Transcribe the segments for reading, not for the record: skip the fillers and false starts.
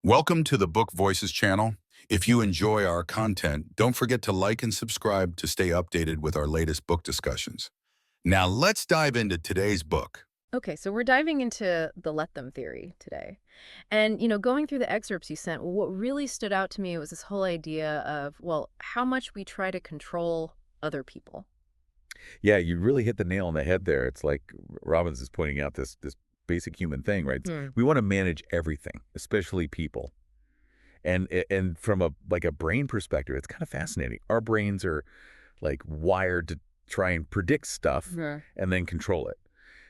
Welcome to the Book Voices channel. If you enjoy our content, don't forget to like and subscribe to stay updated with our latest book discussions. Now let's dive into today's book. Okay, so we're diving into the let them theory today. And, going through the excerpts you sent, what really stood out to me was this whole idea of, well, how much we try to control other people. Yeah, you really hit the nail on the head there. It's like Robbins is pointing out this basic human thing, right? Hmm. We want to manage everything, especially people. And from a brain perspective, it's kind of fascinating. Our brains are like wired to try and predict stuff Yeah. and then control it.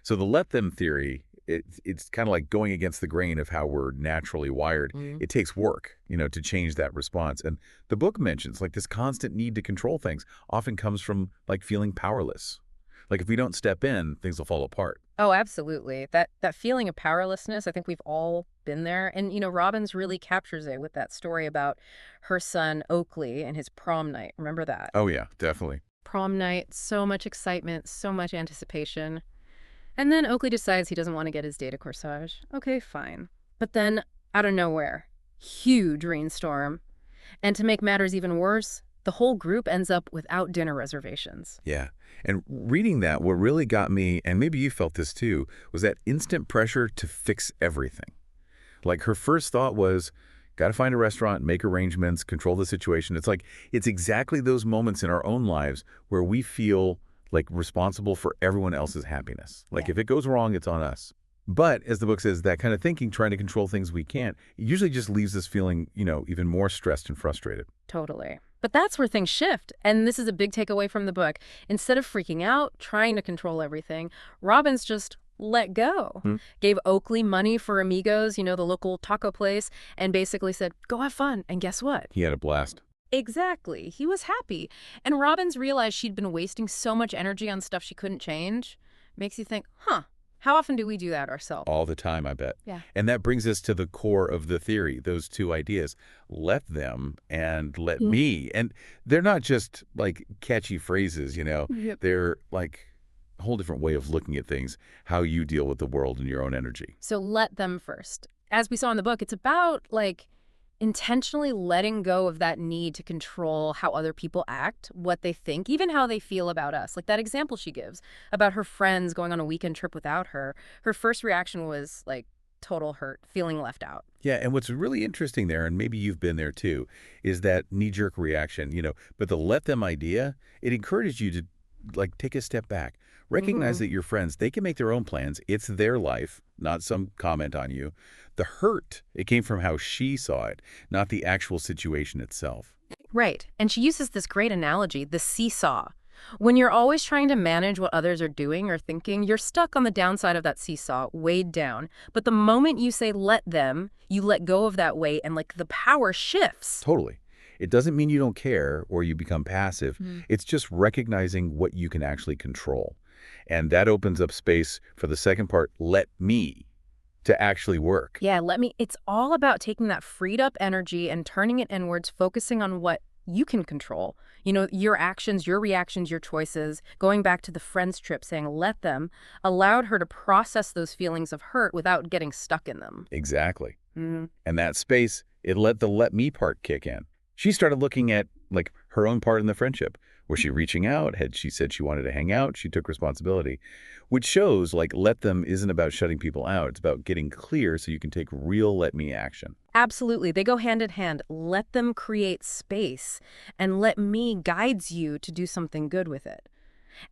So the let them theory, it's kind of like going against the grain of how we're naturally wired. Mm. It takes work, to change that response. And the book mentions like this constant need to control things often comes from like feeling powerless. Like if we don't step in, things will fall apart. Oh, absolutely. That feeling of powerlessness, I think we've all been there. And, Robbins really captures it with that story about her son, Oakley, and his prom night. Remember that? Oh yeah, definitely. Prom night, so much excitement, so much anticipation. And then Oakley decides he doesn't want to get his date a corsage. Okay, fine. But then, out of nowhere, huge rainstorm. And to make matters even worse, the whole group ends up without dinner reservations. Yeah. And reading that, what really got me, and maybe you felt this too, was that instant pressure to fix everything. Like her first thought was, got to find a restaurant, make arrangements, control the situation. It's like, it's exactly those moments in our own lives where we feel like responsible for everyone else's happiness. Like Yeah. if it goes wrong, it's on us. But as the book says, that kind of thinking, trying to control things we can't, it usually just leaves us feeling, even more stressed and frustrated. Totally. But that's where things shift. And this is a big takeaway from the book. Instead of freaking out, trying to control everything, Robbins just let go. Hmm. Gave Oakley money for Amigos, the local taco place, and basically said, go have fun. And guess what? He had a blast. Exactly. He was happy. And Robbins realized she'd been wasting so much energy on stuff she couldn't change. Makes you think, how often do we do that ourselves? All the time, I bet. Yeah. And that brings us to the core of the theory, those two ideas, let them and let Mm. me. And they're not just like catchy phrases, Yep. they're like a whole different way of looking at things, how you deal with the world and your own energy. So let them first. As we saw in the book, it's about intentionally letting go of that need to control how other people act, what they think, even how they feel about us. Like that example she gives about her friends going on a weekend trip without her. Her first reaction was like total hurt, feeling left out. Yeah, and what's really interesting there, and maybe you've been there too, is that knee-jerk reaction, but the let them idea, it encouraged you to like take a step back. Recognize Mhm. that your friends, they can make their own plans. It's their life, not some comment on you. The hurt, it came from how she saw it, not the actual situation itself. Right. And she uses this great analogy, the seesaw. When you're always trying to manage what others are doing or thinking, you're stuck on the downside of that seesaw, weighed down. But the moment you say let them, you let go of that weight and the power shifts. Totally. It doesn't mean you don't care or you become passive. Mm. It's just recognizing what you can actually control. And that opens up space for the second part, let me, to actually work. Yeah, it's all about taking that freed up energy and turning it inwards, focusing on what you can control. Your actions, your reactions, your choices. Going back to the friends trip, saying let them, allowed her to process those feelings of hurt without getting stuck in them. Exactly. Mm. And that space, it let the let me part kick in. She started looking at like her own part in the friendship. Was she reaching out? Had she said she wanted to hang out? She took responsibility, which shows like let them isn't about shutting people out. It's about getting clear so you can take real let me action. Absolutely. They go hand in hand. Let them create space and let me guides you to do something good with it.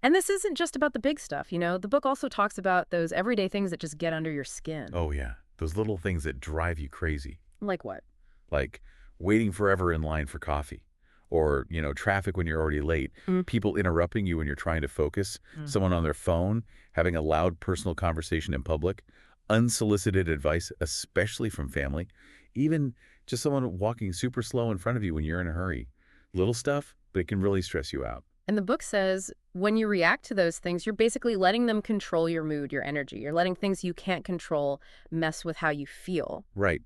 And this isn't just about the big stuff, The book also talks about those everyday things that just get under your skin. Oh yeah, those little things that drive you crazy, Like what? like waiting forever in line for coffee. Or, traffic when you're already late, Mm. people interrupting you when you're trying to focus, Mm. someone on their phone, having a loud personal conversation in public, unsolicited advice, especially from family, even just someone walking super slow in front of you when you're in a hurry. Little stuff, but it can really stress you out. And the book says when you react to those things, you're basically letting them control your mood, your energy. You're letting things you can't control mess with how you feel. Right.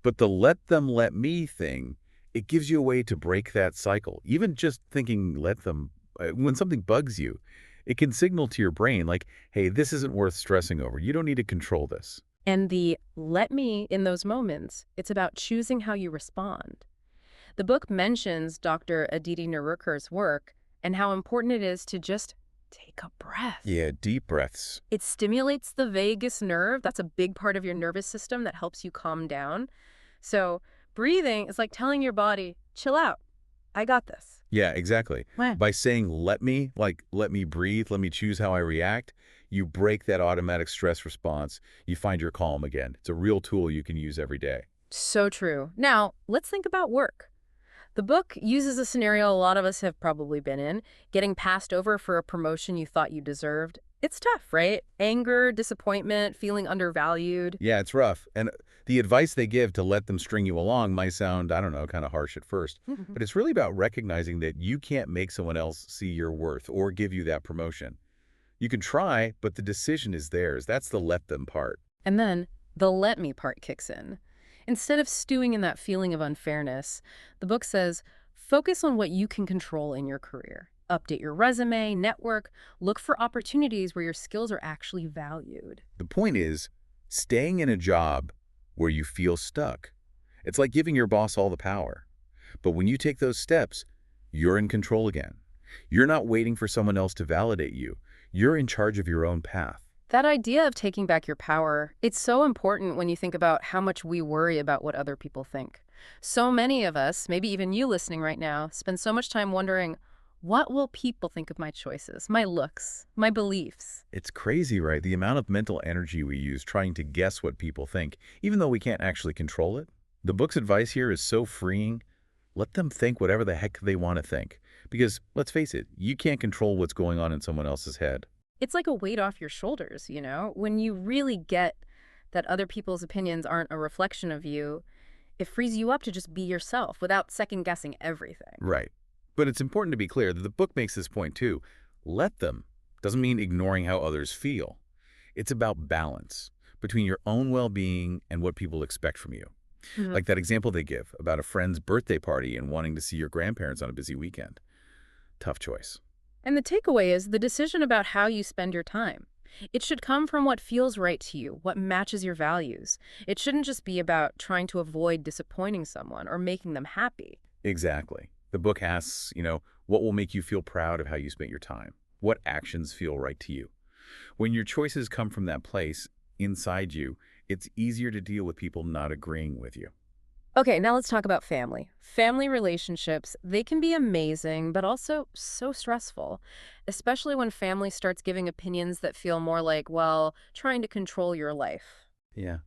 But the let them let me thing, it gives you a way to break that cycle. Even just thinking let them, when something bugs you, it can signal to your brain like, hey, this isn't worth stressing over. You don't need to control this. And the let me in those moments, it's about choosing how you respond. The book mentions Dr. Aditi Narukar's work and how important it is to just take a breath. Yeah, deep breaths. It stimulates the vagus nerve. That's a big part of your nervous system that helps you calm down. So breathing is like telling your body, chill out. I got this. Yeah, exactly. Right. By saying let me, like let me breathe, let me choose how I react, you break that automatic stress response. You find your calm again. It's a real tool you can use every day. So true. Now, let's think about work. The book uses a scenario a lot of us have probably been in, getting passed over for a promotion you thought you deserved. It's tough, right? Anger, disappointment, feeling undervalued. Yeah, it's rough. And the advice they give to let them string you along might sound, I don't know, kind of harsh at first. Mhm. But it's really about recognizing that you can't make someone else see your worth or give you that promotion. You can try, but the decision is theirs. That's the let them part. And then the let me part kicks in. Instead of stewing in that feeling of unfairness, the book says, focus on what you can control in your career. Update your resume, network, look for opportunities where your skills are actually valued. The point is, staying in a job where you feel stuck. It's like giving your boss all the power. But when you take those steps, you're in control again. You're not waiting for someone else to validate you. You're in charge of your own path. That idea of taking back your power, it's so important when you think about how much we worry about what other people think. So many of us, maybe even you listening right now, spend so much time wondering, what will people think of my choices, my looks, my beliefs? It's crazy, right? The amount of mental energy we use trying to guess what people think, even though we can't actually control it. The book's advice here is so freeing. Let them think whatever the heck they want to think. Because, let's face it, you can't control what's going on in someone else's head. It's like a weight off your shoulders, When you really get that other people's opinions aren't a reflection of you, it frees you up to just be yourself without second-guessing everything. Right. But it's important to be clear that the book makes this point too. Let them doesn't mean ignoring how others feel. It's about balance between your own well-being and what people expect from you. Mhm. Like that example they give about a friend's birthday party and wanting to see your grandparents on a busy weekend. Tough choice. And the takeaway is the decision about how you spend your time. It should come from what feels right to you, what matches your values. It shouldn't just be about trying to avoid disappointing someone or making them happy. Exactly. The book asks, what will make you feel proud of how you spent your time? What actions feel right to you? When your choices come from that place inside you, it's easier to deal with people not agreeing with you. Okay, now let's talk about family. Family relationships, they can be amazing, but also so stressful, especially when family starts giving opinions that feel more like, well, trying to control your life. Yeah.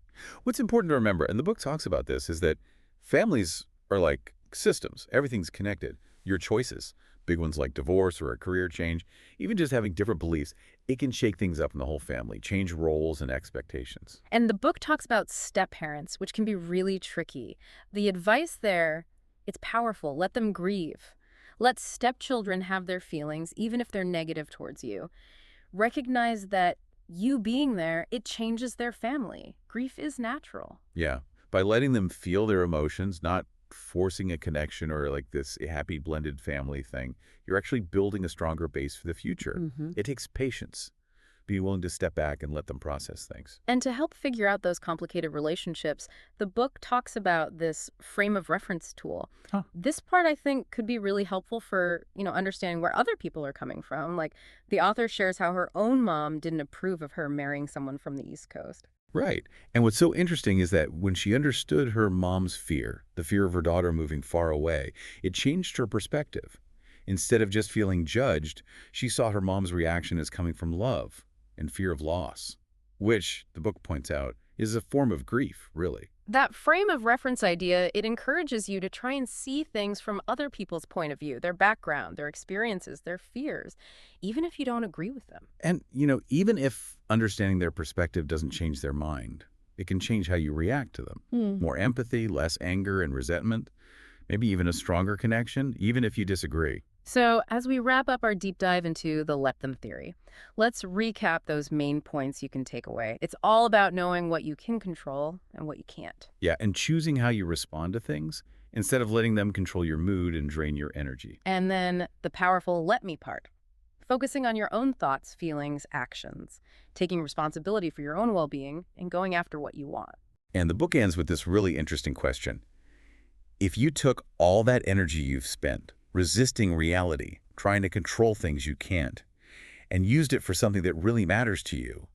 What's important to remember, and the book talks about this, is that families are like systems. Everything's connected. Your choices, big ones like divorce or a career change, even just having different beliefs, it can shake things up in the whole family, change roles and expectations. And the book talks about step-parents, which can be really tricky. The advice there, it's powerful. Let them grieve. Let stepchildren have their feelings, even if they're negative towards you. Recognize that you being there, it changes their family. Grief is natural. Yeah. By letting them feel their emotions, not forcing a connection or like this happy blended family thing, you're actually building a stronger base for the future. Mhm. It takes patience. Be willing to step back and let them process things. And to help figure out those complicated relationships, the book talks about this frame of reference tool. Huh. This part, I think, could be really helpful for, understanding where other people are coming from. Like, the author shares how her own mom didn't approve of her marrying someone from the East Coast. Right. And what's so interesting is that when she understood her mom's fear, the fear of her daughter moving far away, it changed her perspective. Instead of just feeling judged, she saw her mom's reaction as coming from love and fear of loss, which, the book points out, is a form of grief, really. That frame of reference idea, it encourages you to try and see things from other people's point of view, their background, their experiences, their fears, even if you don't agree with them. And, even if understanding their perspective doesn't change their mind, it can change how you react to them. More empathy, less anger and resentment, maybe even a stronger connection, even if you disagree. So, as we wrap up our deep dive into the let them theory, let's recap those main points you can take away. It's all about knowing what you can control and what you can't. Yeah, and choosing how you respond to things instead of letting them control your mood and drain your energy. And then the powerful let me part. focusing on your own thoughts, feelings, actions, taking responsibility for your own well-being, and going after what you want. And the book ends with this really interesting question. If you took all that energy you've spent resisting reality, trying to control things you can't, and used it for something that really matters to you,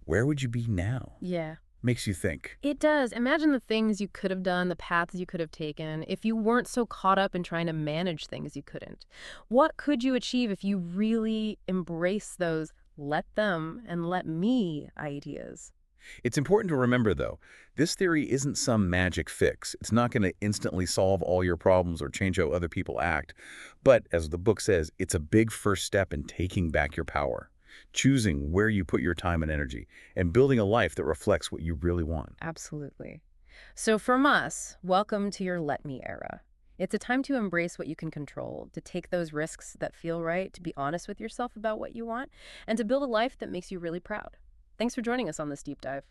where would you be now? Yeah. Makes you think. It does. Imagine the things you could have done, the paths you could have taken, if you weren't so caught up in trying to manage things you couldn't. What could you achieve if you really embrace those let them and let me ideas? It's important to remember, though, this theory isn't some magic fix. It's not going to instantly solve all your problems or change how other people act. But, as the book says, it's a big first step in taking back your power, choosing where you put your time and energy, and building a life that reflects what you really want. Absolutely. So from us, welcome to your let me era. It's a time to embrace what you can control, to take those risks that feel right, to be honest with yourself about what you want, and to build a life that makes you really proud. Thanks for joining us on this deep dive.